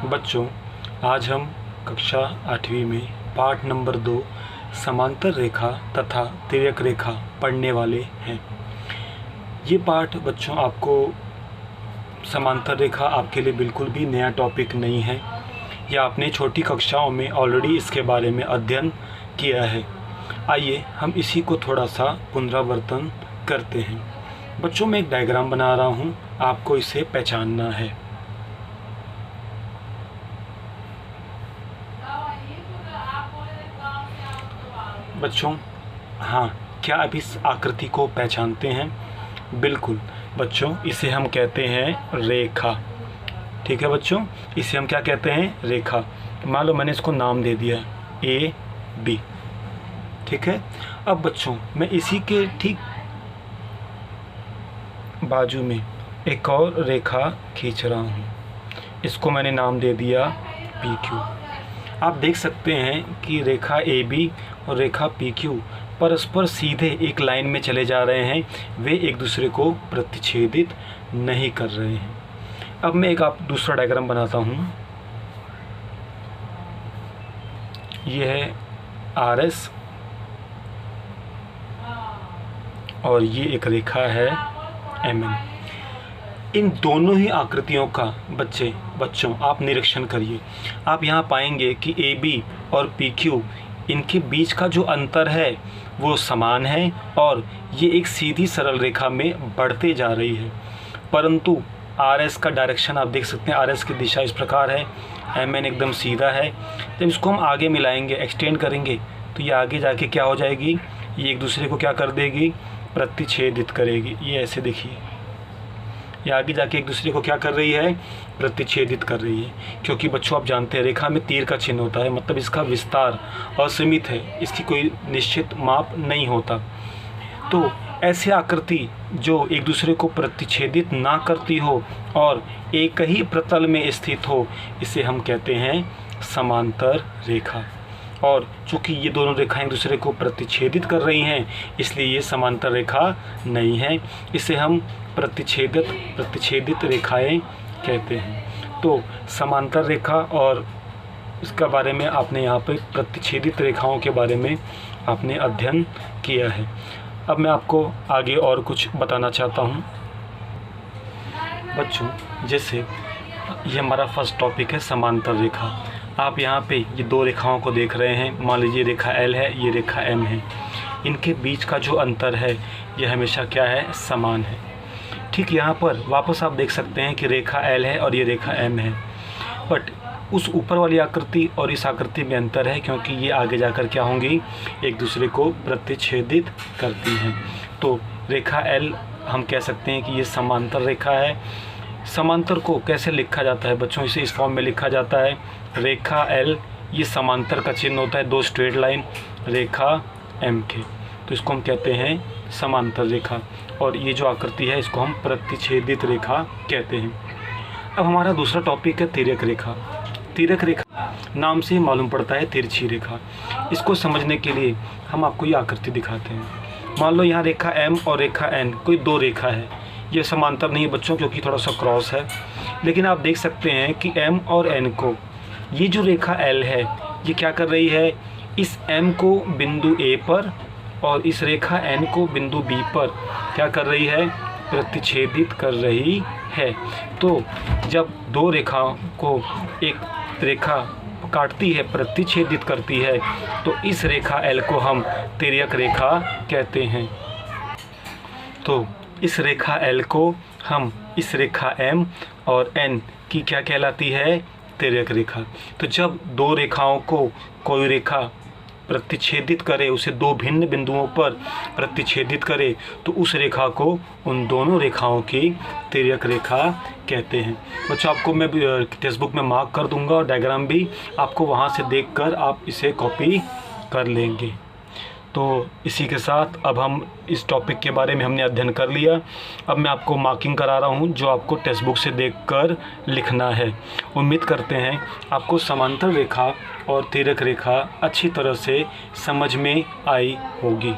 बच्चों, आज हम कक्षा 8वीं में पाठ नंबर 2 समांतर रेखा तथा तिर्यक रेखा पढ़ने वाले हैं। ये पाठ बच्चों आपको समांतर रेखा आपके लिए बिल्कुल भी नया टॉपिक नहीं है, या आपने छोटी कक्षाओं में ऑलरेडी इसके बारे में अध्ययन किया है। आइए हम इसी को थोड़ा सा पुनरावर्तन करते हैं। बच्चों, मैं एक डायग्राम बना रहा हूँ, आपको इसे पहचानना है। बच्चों, हाँ, क्या आप इस आकृति को पहचानते हैं? बिल्कुल बच्चों, इसे हम कहते हैं रेखा। ठीक है बच्चों, इसे हम क्या कहते हैं? रेखा। मान लो मैंने इसको नाम दे दिया AB। ठीक है। अब बच्चों, मैं इसी के ठीक बाजू में एक और रेखा खींच रहा हूँ। इसको मैंने नाम दे दिया PQ। आप देख सकते हैं कि रेखा AB और रेखा PQ परस्पर सीधे एक लाइन में चले जा रहे हैं, वे एक दूसरे को प्रतिच्छेदित नहीं कर रहे हैं। अब मैं एक दूसरा डायग्राम बनाता हूँ। यह है RS और ये एक रेखा है MN। इन दोनों ही आकृतियों का बच्चों आप निरीक्षण करिए। आप यहाँ पाएंगे कि AB और PQ, इनके बीच का जो अंतर है वो समान है और ये एक सीधी सरल रेखा में बढ़ते जा रही है। परंतु RS का डायरेक्शन आप देख सकते हैं, RS की दिशा इस प्रकार है, MN एकदम सीधा है। जब इसको हम आगे मिलाएंगे, एक्सटेंड करेंगे, तो ये आगे जाके क्या हो जाएगी? ये एक दूसरे को क्या कर देगी? प्रतिच्छेदित करेगी। ये ऐसे देखिए, ये आगे जाके एक दूसरे को क्या कर रही है? प्रतिच्छेदित कर रही है। क्योंकि बच्चों आप जानते हैं रेखा में तीर का चिन्ह होता है, मतलब इसका विस्तार असीमित है, इसकी कोई निश्चित माप नहीं होता। तो ऐसी आकृति जो एक दूसरे को प्रतिच्छेदित ना करती हो और एक ही प्रतल में स्थित हो, इसे हम कहते हैं समांतर रेखा। और चूँकि ये दोनों रेखाएं एक दूसरे को प्रतिच्छेदित कर रही हैं, इसलिए ये समांतर रेखा नहीं है, इसे हम प्रतिच्छेदित रेखाएं कहते हैं। तो समांतर रेखा और इसका बारे में आपने यहाँ पे प्रतिच्छेदित रेखाओं के बारे में आपने अध्ययन किया है। अब मैं आपको आगे और कुछ बताना चाहता हूँ। बच्चों, जैसे ये हमारा फर्स्ट टॉपिक है समांतर रेखा। आप यहाँ पे ये दो रेखाओं को देख रहे हैं। मान लीजिए रेखा L है, ये रेखा M है। इनके बीच का जो अंतर है ये हमेशा क्या है? समान है। ठीक यहाँ पर वापस आप देख सकते हैं कि रेखा L है और ये रेखा M है, बट उस ऊपर वाली आकृति और इस आकृति में अंतर है, क्योंकि ये आगे जाकर क्या होंगी? एक दूसरे को प्रतिच्छेदित करती हैं। तो रेखा L हम कह सकते हैं कि ये समांतर रेखा है। समांतर को कैसे लिखा जाता है बच्चों? इसे इस फॉर्म में लिखा जाता है, रेखा L, ये समांतर का चिन्ह होता है, दो स्ट्रेट लाइन, रेखा MK, तो इसको हम कहते हैं समांतर रेखा। और ये जो आकृति है इसको हम प्रतिच्छेदित रेखा कहते हैं। अब हमारा दूसरा टॉपिक है तिर्यक रेखा। तिर्यक रेखा नाम से मालूम पड़ता है तिरछी रेखा। इसको समझने के लिए हम आपको ये आकृति दिखाते हैं। मान लो यहाँ रेखा M और रेखा N, कोई दो रेखा है। ये समांतर नहीं है बच्चों, क्योंकि थोड़ा सा क्रॉस है, लेकिन आप देख सकते हैं कि M और N को, ये जो रेखा L है ये क्या कर रही है? इस M को बिंदु A पर और इस रेखा N को बिंदु B पर क्या कर रही है? प्रतिच्छेदित कर रही है। तो जब दो रेखाओं को एक रेखा काटती है, प्रतिच्छेदित करती है, तो इस रेखा L को हम तिर्यक रेखा कहते हैं। तो इस रेखा L को हम इस रेखा M और N की क्या कहलाती है? तिर्यक रेखा। तो जब दो रेखाओं को कोई रेखा प्रतिच्छेदित करे, उसे दो भिन्न बिंदुओं पर प्रतिच्छेदित करे, तो उस रेखा को उन दोनों रेखाओं की तिर्यक रेखा कहते हैं। बच्चों, आपको मैं टेक्स्ट बुक में मार्क कर दूंगा और डायग्राम भी आपको वहां से देखकर आप इसे कॉपी कर लेंगे। तो इसी के साथ अब हम इस टॉपिक के बारे में हमने अध्ययन कर लिया। अब मैं आपको मार्किंग करा रहा हूँ, जो आपको टेक्स्ट बुक से देखकर लिखना है। उम्मीद करते हैं आपको समांतर रेखा और तिर्यक रेखा अच्छी तरह से समझ में आई होगी।